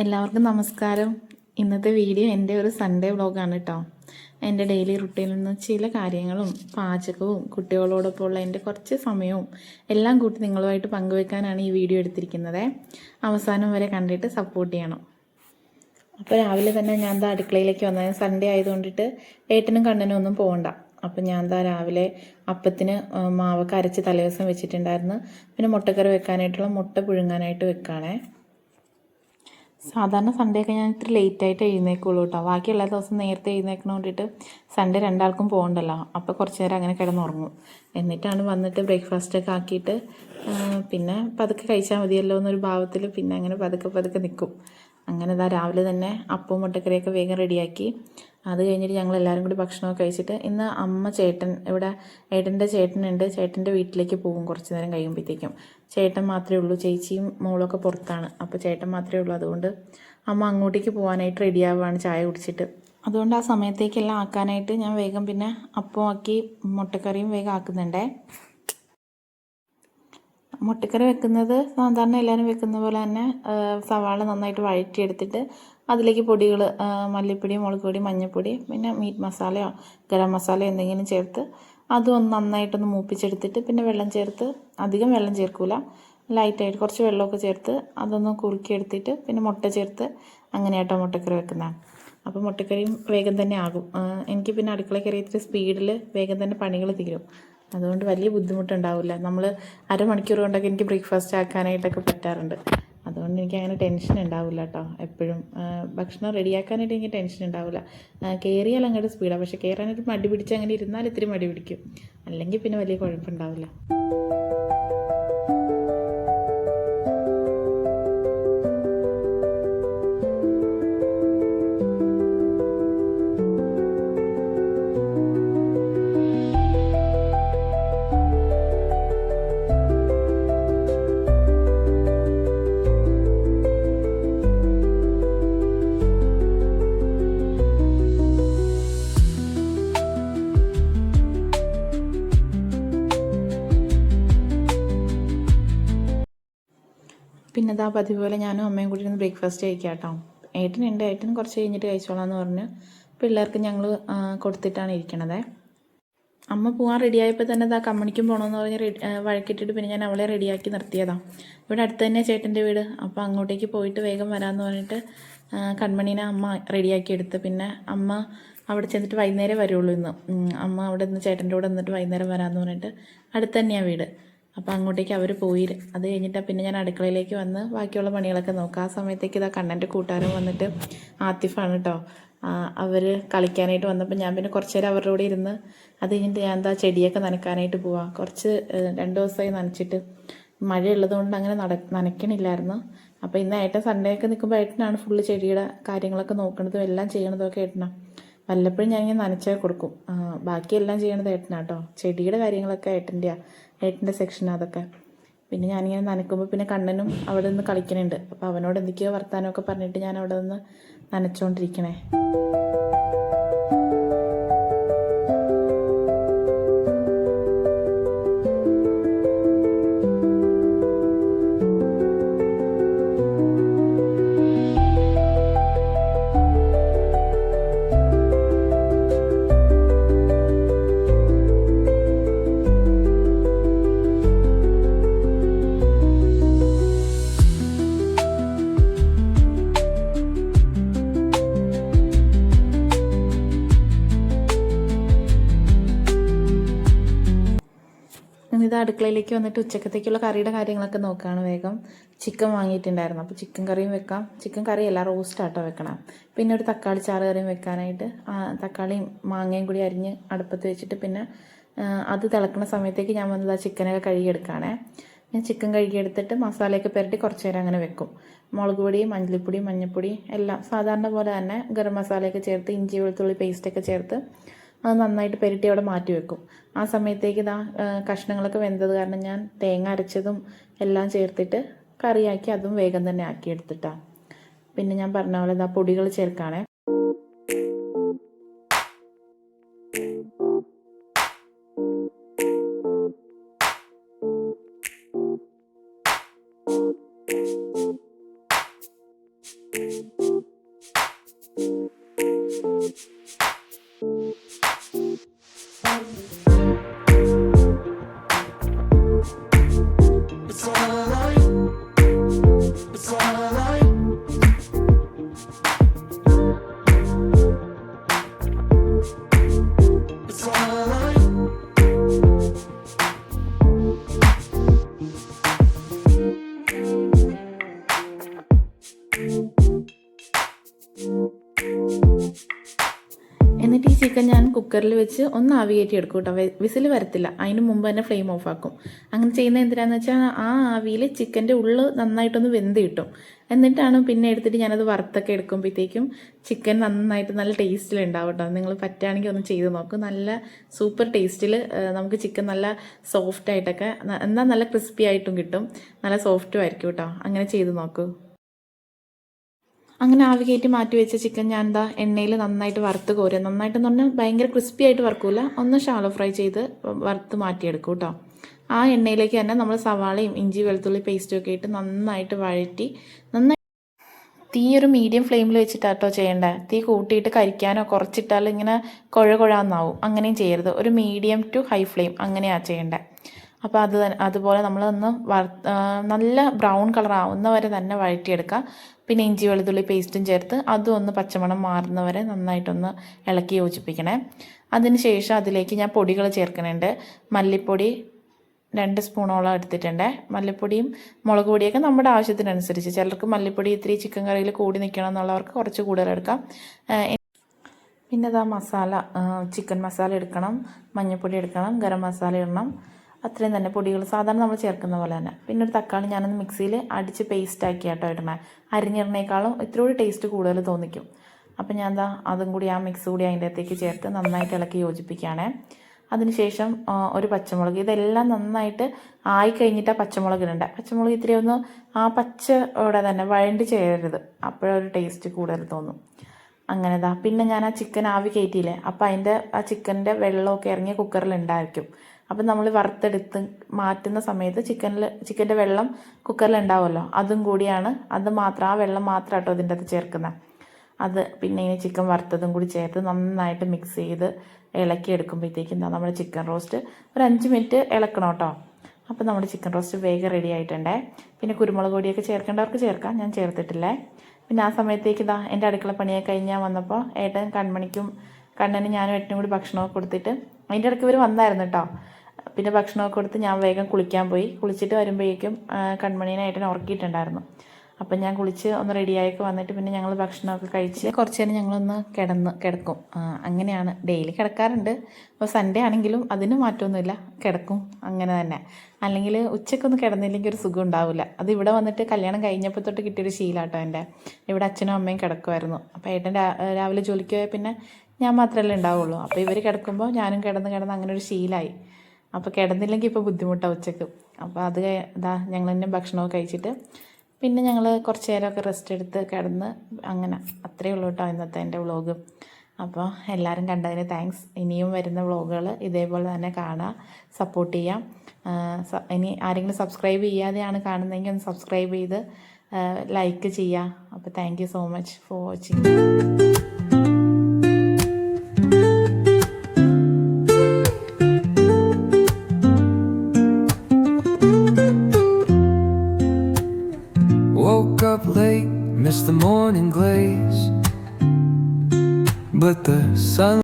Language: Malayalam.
എല്ലാവർക്കും നമസ്കാരം. ഇന്നത്തെ വീഡിയോ എൻ്റെ ഒരു സൺഡേ വ്ളോഗാണ് കേട്ടോ. എൻ്റെ ഡെയിലി റുട്ടീനിൽ നിന്ന് ചില കാര്യങ്ങളും പാചകവും കുട്ടികളോടൊപ്പമുള്ള എൻ്റെ കുറച്ച് സമയവും എല്ലാം കൂട്ടി നിങ്ങളുമായിട്ട് പങ്കുവെക്കാനാണ് ഈ വീഡിയോ എടുത്തിരിക്കുന്നത്. അവസാനം വരെ കണ്ടിട്ട് സപ്പോർട്ട് ചെയ്യണം. അപ്പോൾ രാവിലെ തന്നെ ഞാൻ അടുക്കളയിലേക്ക് വന്നത്. സൺഡേ ആയതുകൊണ്ടിട്ട് ഏട്ടനും കണ്ണനും ഒന്നും പോകണ്ട. അപ്പം ഞാൻ രാവിലെ അപ്പത്തിന് മാവൊക്കെ അരച്ച് തലേദിവസം വെച്ചിട്ടുണ്ടായിരുന്നു. പിന്നെ മുട്ടക്കറി വെക്കാനായിട്ടുള്ള മുട്ട പുഴുങ്ങാനായിട്ട് വെക്കുകയാണേ. സാധാരണ സൺഡേ ഒക്കെ ഞാൻ ഇത്തിരി ലേറ്റായിട്ട് എഴുന്നേക്കുള്ളൂ കേട്ടോ. ബാക്കി എല്ലാ ദിവസവും നേരത്തെ എഴുന്നേക്കണ കൊണ്ടിട്ട് സൺഡേ രണ്ടാൾക്കും പോകണ്ടല്ലോ. അപ്പോൾ കുറച്ച് നേരം അങ്ങനെ കിടന്നുറങ്ങും. എന്നിട്ടാണ് വന്നിട്ട് ബ്രേക്ക്ഫാസ്റ്റൊക്കെ ആക്കിയിട്ട് പിന്നെ പതുക്കെ കഴിച്ചാൽ മതിയല്ലോ എന്നൊരു ഭാവത്തിൽ പിന്നെ അങ്ങനെ പതുക്കെ നിൽക്കും. അങ്ങനെ രാവിലെ തന്നെ അപ്പവും മുട്ടക്കറിയൊക്കെ വേഗം റെഡിയാക്കി. അത് കഴിഞ്ഞിട്ട് ഞങ്ങൾ എല്ലാവരും കൂടി ഭക്ഷണമൊക്കെ കഴിച്ചിട്ട് ഇന്ന് അമ്മ ചേട്ടൻ ഇവിടെ ഏട്ടൻ്റെ ചേട്ടനുണ്ട്. ചേട്ടൻ്റെ വീട്ടിലേക്ക് പോകും കുറച്ച് നേരം കഴിയുമ്പോഴത്തേക്കും. ചേട്ടൻ മാത്രമേ ഉള്ളൂ, ചേച്ചിയും മോളൊക്കെ പുറത്താണ്. അപ്പോൾ ചേട്ടൻ മാത്രമേ ഉള്ളൂ. അതുകൊണ്ട് അമ്മ അങ്ങോട്ടേക്ക് പോകാനായിട്ട് റെഡിയാവുകയാണ് ചായ കുടിച്ചിട്ട്. അതുകൊണ്ട് ആ സമയത്തേക്കെല്ലാം ആക്കാനായിട്ട് ഞാൻ വേഗം പിന്നെ അപ്പം ആക്കി മുട്ടക്കറിയും വേഗം ആക്കുന്നുണ്ടേ. മുട്ടക്കറി വെക്കുന്നത് സാധാരണ എല്ലാവരും വെക്കുന്ന പോലെ തന്നെ സവാള നന്നായിട്ട് വഴറ്റിയെടുത്തിട്ട് അതിലേക്ക് പൊടികൾ മല്ലിപ്പൊടി, മുളക് പൊടി, മഞ്ഞൾപ്പൊടി, പിന്നെ മീറ്റ് മസാലയോ ഗരം മസാലയോ എന്തെങ്കിലും ചേർത്ത് അതും നന്നായിട്ടൊന്ന് മൂപ്പിച്ചെടുത്തിട്ട് പിന്നെ വെള്ളം ചേർത്ത്, അധികം വെള്ളം ചേർക്കില്ല, ലൈറ്റായിട്ട് കുറച്ച് വെള്ളമൊക്കെ ചേർത്ത് അതൊന്ന് കുറുക്കിയെടുത്തിട്ട് പിന്നെ മുട്ട ചേർത്ത് അങ്ങനെയാട്ടോ മുട്ടക്കറി വെക്കുന്നത്. അപ്പോൾ മുട്ടക്കറിയും വേഗം തന്നെ ആകും. എനിക്ക് പിന്നെ അടുക്കള കയറിയിട്ട് സ്പീഡിൽ വേഗം തന്നെ പണികൾ തീരും. അതുകൊണ്ട് വലിയ ബുദ്ധിമുട്ടുണ്ടാവില്ല. നമ്മൾ അരമണിക്കൂർ കൊണ്ടൊക്കെ എനിക്ക് ബ്രേക്ക്ഫാസ്റ്റ് ആക്കാനായിട്ടൊക്കെ പറ്റാറുണ്ട്. അതുകൊണ്ട് എനിക്ക് അങ്ങനെ ടെൻഷൻ ഉണ്ടാവില്ല കേട്ടോ. എപ്പോഴും ഭക്ഷണം റെഡിയാക്കാനായിട്ട് എനിക്ക് ടെൻഷൻ ഉണ്ടാവില്ല. കയറിയാൽ അങ്ങോട്ട് സ്പീഡാണ്. പക്ഷേ കയറാനായിട്ട് മടി പിടിച്ച് അങ്ങനെ ഇരുന്നാൽ ഇത്തിരി മടി പിടിക്കും. അല്ലെങ്കിൽ പിന്നെ വലിയ കുഴപ്പമുണ്ടാവില്ല. പിന്നെ പതിവ് പോലെ ഞാനും അമ്മയും കൂടി ഇരുന്ന് ബ്രേക്ക്ഫാസ്റ്റ് കഴിക്കാം കേട്ടോ. ഏട്ടനുണ്ട്, ഏട്ടൻ കുറച്ച് കഴിഞ്ഞിട്ട് കഴിച്ചോളാം എന്ന് പറഞ്ഞ് പിള്ളേർക്ക് ഞങ്ങൾ കൊടുത്തിട്ടാണ് ഇരിക്കണത്. അമ്മ പോകാൻ റെഡിയായപ്പോൾ തന്നെ കമ്മണിക്കും പോകണമെന്ന് പറഞ്ഞ് വഴക്കിട്ടിട്ട് പിന്നെ ഞാൻ അവളെ റെഡിയാക്കി നിർത്തിയതാണ്. ഇവിടെ അടുത്ത് തന്നെ ചേട്ടൻ്റെ വീട്. അപ്പോൾ അങ്ങോട്ടേക്ക് പോയിട്ട് വേഗം വരാമെന്ന് പറഞ്ഞിട്ട് കൺമണീനെ അമ്മ റെഡിയാക്കി എടുത്ത്. പിന്നെ അമ്മ അവിടെ ചെന്നിട്ട് വൈകുന്നേരം വരുള്ളൂ ഇന്ന്. അമ്മ അവിടെ നിന്ന് ചേട്ടൻ്റെ കൂടെ നിന്നിട്ട് വൈകുന്നേരം വരാമെന്ന് പറഞ്ഞിട്ട് അടുത്ത് തന്നെയാണ് വീട്. അപ്പോൾ അങ്ങോട്ടേക്ക് അവർ പോയി. അത് കഴിഞ്ഞിട്ടാണ് പിന്നെ ഞാൻ അടുക്കളയിലേക്ക് വന്ന് ബാക്കിയുള്ള പണികളൊക്കെ നോക്കുക. ആ സമയത്തേക്ക് കണ്ണൻ്റെ കൂട്ടുകാരൻ വന്നിട്ട് ആത്തിഫാണ് കേട്ടോ. അവർ കളിക്കാനായിട്ട് വന്നപ്പോൾ ഞാൻ പിന്നെ കുറച്ച് നേരം അവരുടെ കൂടെ ഇരുന്ന് അത് കഴിഞ്ഞിട്ട് ഞാൻ ചെടിയൊക്കെ നനയ്ക്കാനായിട്ട് പോവാം. കുറച്ച് 2 ദിവസമായി നനച്ചിട്ട് മഴയുള്ളത് കൊണ്ട് അങ്ങനെ നനയ്ക്കണില്ലായിരുന്നു. അപ്പോൾ ഇന്ന് ഏട്ടൻ സൺഡേ ഒക്കെ നിൽക്കുമ്പോൾ ഏട്ടനാണ് ഫുള്ള് ചെടിയുടെ കാര്യങ്ങളൊക്കെ നോക്കണതും എല്ലാം ചെയ്യണതൊക്കെ ഏട്ടനാണ്. വല്ലപ്പോഴും ഞാനിങ്ങനെ നനച്ചാൽ കൊടുക്കും. ബാക്കിയെല്ലാം ചെയ്യണത് ഏട്ടനാട്ടോ. ചെടിയുടെ കാര്യങ്ങളൊക്കെ ഏട്ടൻ്റെ സെക്ഷനാണ് അതൊക്കെ. പിന്നെ ഞാനിങ്ങനെ നനയ്ക്കുമ്പോൾ പിന്നെ കണ്ണനും അവിടെ നിന്ന് കളിക്കണുണ്ട്. അപ്പോൾ അവനോട് എന്തൊക്കെയോ വർത്താനമൊക്കെ പറഞ്ഞിട്ട് ഞാൻ അവിടെ നിന്ന് നനച്ചുകൊണ്ടിരിക്കണേ. ഇത് അടുക്കളയിലേക്ക് വന്നിട്ട് ഉച്ചക്കത്തേക്കുള്ള കറിയുടെ കാര്യങ്ങളൊക്കെ നോക്കുകയാണ്. വേഗം ചിക്കൻ വാങ്ങിയിട്ടുണ്ടായിരുന്നു. അപ്പോൾ ചിക്കൻ കറിയും വെക്കാം. ചിക്കൻ കറിയല്ല, റോസ്റ്റാട്ടോ വെക്കണം. പിന്നെ ഒരു തക്കാളി ചാറ് കറിയും വെക്കാനായിട്ട് തക്കാളിയും മാങ്ങയും കൂടി അരിഞ്ഞ് അടുപ്പത്ത് വെച്ചിട്ട് പിന്നെ അത് തിളക്കുന്ന സമയത്തേക്ക് ഞാൻ വന്നത് ചിക്കനൊക്കെ കഴുകിയെടുക്കുകയാണേ. ഞാൻ ചിക്കൻ കഴുകിയെടുത്തിട്ട് മസാലയൊക്കെ പുരട്ടി കുറച്ച് നേരം അങ്ങനെ വെക്കും. മുളക് പൊടി, മല്ലിപ്പൊടി, മഞ്ഞൾപ്പൊടി എല്ലാം സാധാരണ പോലെ തന്നെ ഗരം മസാലയൊക്കെ ചേർത്ത് ഇഞ്ചി വെളുത്തുള്ളി പേസ്റ്റൊക്കെ ചേർത്ത് അത് നന്നായിട്ട് പുരട്ടി അവിടെ മാറ്റി വെക്കും. ആ സമയത്തേക്ക് കഷ്ണങ്ങളൊക്കെ വെന്തത് കാരണം ഞാൻ തേങ്ങ അരച്ചതും എല്ലാം ചേർത്തിട്ട് കറിയാക്കി അതും വേഗം തന്നെ ആക്കിയെടുത്തിട്ടാണ്. പിന്നെ ഞാൻ പറഞ്ഞ പോലെ പൊടികൾ ചേർക്കുകയാണേ. എന്നിട്ട് ഈ ചിക്കൻ ഞാൻ കുക്കറിൽ വെച്ച് ഒന്ന് ആവി കയറ്റി എടുക്കും കേട്ടോ. വിസിൽ വരത്തില്ല, അതിന് മുമ്പ് തന്നെ ഫ്ലെയിം ഓഫ് ആക്കും. അങ്ങനെ ചെയ്യുന്നത് എന്തിനാന്ന് വെച്ചാൽ ആ ആവിയിൽ ചിക്കൻ്റെ ഉള്ള് നന്നായിട്ടൊന്ന് വെന്ത് കിട്ടും. എന്നിട്ടാണ് പിന്നെ എടുത്തിട്ട് ഞാനത് വറുത്തൊക്കെ എടുക്കുമ്പോഴത്തേക്കും ചിക്കൻ നന്നായിട്ട് നല്ല ടേസ്റ്റിലുണ്ടാവും കേട്ടോ. നിങ്ങൾ പറ്റുകയാണെങ്കിൽ ഒന്ന് ചെയ്ത് നോക്കും. നല്ല സൂപ്പർ ടേസ്റ്റിൽ നമുക്ക് ചിക്കൻ നല്ല സോഫ്റ്റ് ആയിട്ടൊക്കെ, എന്നാൽ നല്ല ക്രിസ്പി ആയിട്ടും കിട്ടും, നല്ല സോഫ്റ്റും ആയിരിക്കും കേട്ടോ. അങ്ങനെ ചെയ്ത് നോക്കൂ. അങ്ങനെ ആവി കയറ്റി മാറ്റി വെച്ച ചിക്കൻ ഞാൻ എന്താ എണ്ണയിൽ നന്നായിട്ട് വറുത്ത് കോരുക. നന്നായിട്ടെന്ന് പറഞ്ഞാൽ ഭയങ്കര ക്രിസ്പി ആയിട്ട് വറുക്കില്ല, ഒന്ന് ഷാലോ ഫ്രൈ ചെയ്ത് വറുത്ത് മാറ്റിയെടുക്കും കേട്ടോ. ആ എണ്ണയിലേക്ക് തന്നെ നമ്മൾ സവാളയും ഇഞ്ചി വെളുത്തുള്ളി പേസ്റ്റും ഒക്കെ ഇട്ട് നന്നായിട്ട് വഴറ്റി തീ ഒരു മീഡിയം ഫ്ലെയിമിൽ വെച്ചിട്ടാട്ടോ ചെയ്യേണ്ടത്. തീ കൂട്ടിയിട്ട് കരിക്കാനോ കുറച്ചിട്ടാൽ ഇങ്ങനെ കുഴാന്നാവും. അങ്ങനെയും ചെയ്യരുത്, ഒരു മീഡിയം ടു ഹൈ ഫ്ലെയിം അങ്ങനെയാണ് ചെയ്യേണ്ടത്. അപ്പോൾ അതുപോലെ നമ്മളൊന്ന് നല്ല ബ്രൗൺ കളർ ആവുന്നവരെ തന്നെ വഴറ്റിയെടുക്കുക. പിന്നെ ഇഞ്ചി വെളുത്തുള്ളി പേസ്റ്റും ചേർത്ത് അതും ഒന്ന് പച്ചമണം മാറുന്നവരെ നന്നായിട്ടൊന്ന് ഇളക്കി യോജിപ്പിക്കണേ. അതിന് ശേഷം അതിലേക്ക് ഞാൻ പൊടികൾ ചേർക്കുന്നുണ്ട്. മല്ലിപ്പൊടി 2 സ്പൂണോളം എടുത്തിട്ടുണ്ട്. മല്ലിപ്പൊടിയും മുളക് പൊടിയൊക്കെ നമ്മുടെ ആവശ്യത്തിനനുസരിച്ച്. ചിലർക്ക് മല്ലിപ്പൊടി ഇത്തിരി ചിക്കൻ കറിയിൽ കൂടി നിൽക്കണം എന്നുള്ളവർക്ക് കുറച്ച് കൂടുതൽ എടുക്കാം. പിന്നെ ഇതാ മസാല, ചിക്കൻ മസാല എടുക്കണം, മഞ്ഞൾപ്പൊടി എടുക്കണം, ഗരം മസാല ഇടണം. അത്രയും തന്നെ പൊടികൾ സാധാരണ നമ്മൾ ചേർക്കുന്ന പോലെ തന്നെ. പിന്നെ ഒരു തക്കാളി ഞാനൊന്ന് മിക്സിയിൽ അടിച്ച് പേസ്റ്റ് ആക്കിയാട്ടോ ഇടണേ. അരിഞ്ഞിടണേക്കാളും ഇത്തിരി ടേസ്റ്റ് കൂടുതൽ തോന്നിക്കും. അപ്പം ഞാൻ എന്താ അതും കൂടി ആ മിക്സ് കൂടി അതിൻ്റെ അകത്തേക്ക് ചേർത്ത് നന്നായിട്ട് ഇളക്കി യോജിപ്പിക്കുകയാണേ. അതിനുശേഷം ഒരു പച്ചമുളക്, ഇതെല്ലാം നന്നായിട്ട് ആയി കഴിഞ്ഞിട്ടാണ് പച്ചമുളക് ഇടേണ്ടത്. പച്ചമുളക് ഇത്തിരി ഒന്ന് ആ പച്ചയോടെ തന്നെ വഴണ്ടി ചേരരുത്, അപ്പോഴൊരു ടേസ്റ്റ് കൂടുതൽ തോന്നും. അങ്ങനെ പിന്നെ ഞാൻ ആ ചിക്കൻ ആവി കയറ്റിയില്ലേ, അപ്പോൾ അതിൻ്റെ ആ ചിക്കൻ്റെ വെള്ളമൊക്കെ ഇറങ്ങി കുക്കറിൽ ഉണ്ടായിരിക്കും. അപ്പം നമ്മൾ വറുത്തെടുത്ത് മാറ്റുന്ന സമയത്ത് ചിക്കൻ്റെ വെള്ളം കുക്കറിൽ ഉണ്ടാവുമല്ലോ, അതും കൂടിയാണ്, ആ വെള്ളം മാത്രം കേട്ടോ ഇതിൻ്റെ അകത്ത് ചേർക്കുന്നത്. അത് പിന്നെ ഈ ചിക്കൻ വറുത്തതും കൂടി ചേർത്ത് നന്നായിട്ട് മിക്സ് ചെയ്ത് ഇളക്കി എടുക്കുമ്പോഴത്തേക്കും നമ്മുടെ ചിക്കൻ റോസ്റ്റ് ഒരു 5 മിനിറ്റ് ഇളക്കണം കേട്ടോ. അപ്പോൾ നമ്മുടെ ചിക്കൻ റോസ്റ്റ് വേഗം റെഡി ആയിട്ടുണ്ടേ. പിന്നെ കുരുമുളക് പൊടിയൊക്കെ ചേർക്കേണ്ടവർക്ക് ചേർക്കാം, ഞാൻ ചേർത്തിട്ടില്ലേ. പിന്നെ ആ സമയത്തേക്ക് എൻ്റെ അടുക്കള പണിയൊക്കെ കഴിഞ്ഞാൽ വന്നപ്പോൾ ഏട്ടൻ കണ്ണന് ഞാനും ഏട്ടനും കൂടി ഭക്ഷണമൊക്കെ കൊടുത്തിട്ട് അതിൻ്റെ ഇടയ്ക്ക് ഇവർ വന്നായിരുന്നു കേട്ടോ. പിന്നെ ഭക്ഷണമൊക്കെ കൊടുത്ത് ഞാൻ വേഗം കുളിക്കാൻ പോയി. കുളിച്ചിട്ട് വരുമ്പോഴേക്കും കൺമണീനെ ഏട്ടൻ ഉറക്കിയിട്ടുണ്ടായിരുന്നു. അപ്പം ഞാൻ കുളിച്ച് ഒന്ന് റെഡിയായൊക്കെ വന്നിട്ട് പിന്നെ ഞങ്ങൾ ഭക്ഷണമൊക്കെ കഴിച്ച് കുറച്ച് നേരം ഞങ്ങളൊന്ന് കിടക്കും. അങ്ങനെയാണ് ഡെയിലി കിടക്കാറുണ്ട്. അപ്പോൾ സൺഡേ ആണെങ്കിലും അതിന് മാറ്റമൊന്നുമില്ല, കിടക്കും അങ്ങനെ തന്നെ. അല്ലെങ്കിൽ ഉച്ചക്കൊന്നും കിടന്നില്ലെങ്കിൽ ഒരു സുഖം ഉണ്ടാവില്ല. അത് ഇവിടെ വന്നിട്ട് കല്യാണം കഴിഞ്ഞപ്പോൾ തൊട്ട് കിട്ടിയൊരു ശീലമാട്ടോ എൻ്റെ. ഇവിടെ അച്ഛനും അമ്മയും കിടക്കുമായിരുന്നു. അപ്പോൾ ഏട്ടൻ രാവിലെ ജോലിക്ക് പോയാൽ പിന്നെ ഞാൻ മാത്രമല്ലേ ഉണ്ടാവുള്ളൂ. അപ്പോൾ ഇവർ കിടക്കുമ്പോൾ ഞാനും കിടന്ന് അങ്ങനെ ഒരു ശീലമായി. അപ്പോൾ കിടന്നില്ലെങ്കിൽ ഇപ്പോൾ ബുദ്ധിമുട്ടാണ് ഉച്ചക്ക്. അപ്പോൾ അത് ഞങ്ങൾ തന്നെ ഭക്ഷണമൊക്കെ കഴിച്ചിട്ട് പിന്നെ ഞങ്ങൾ കുറച്ച് നേരമൊക്കെ റെസ്റ്റ് എടുത്ത് കിടന്ന് അങ്ങനെ. അത്രയേ ഉള്ളൂ കേട്ടോ ഇന്നത്തെ എൻ്റെ വ്ളോഗ്. അപ്പോൾ എല്ലാവരും കണ്ടതിന് താങ്ക്സ്. ഇനിയും വരുന്ന വ്ളോഗുകൾ ഇതേപോലെ തന്നെ കാണാം, സപ്പോർട്ട് ചെയ്യാം. ഇനി ആരെങ്കിലും സബ്സ്ക്രൈബ് ചെയ്യാതെയാണ് കാണുന്നതെങ്കിൽ ഒന്ന് സബ്സ്ക്രൈബ് ചെയ്ത് ലൈക്ക് ചെയ്യാം. അപ്പോൾ thank you so much for watching. Woke up late, missed the morning glaze, but the sun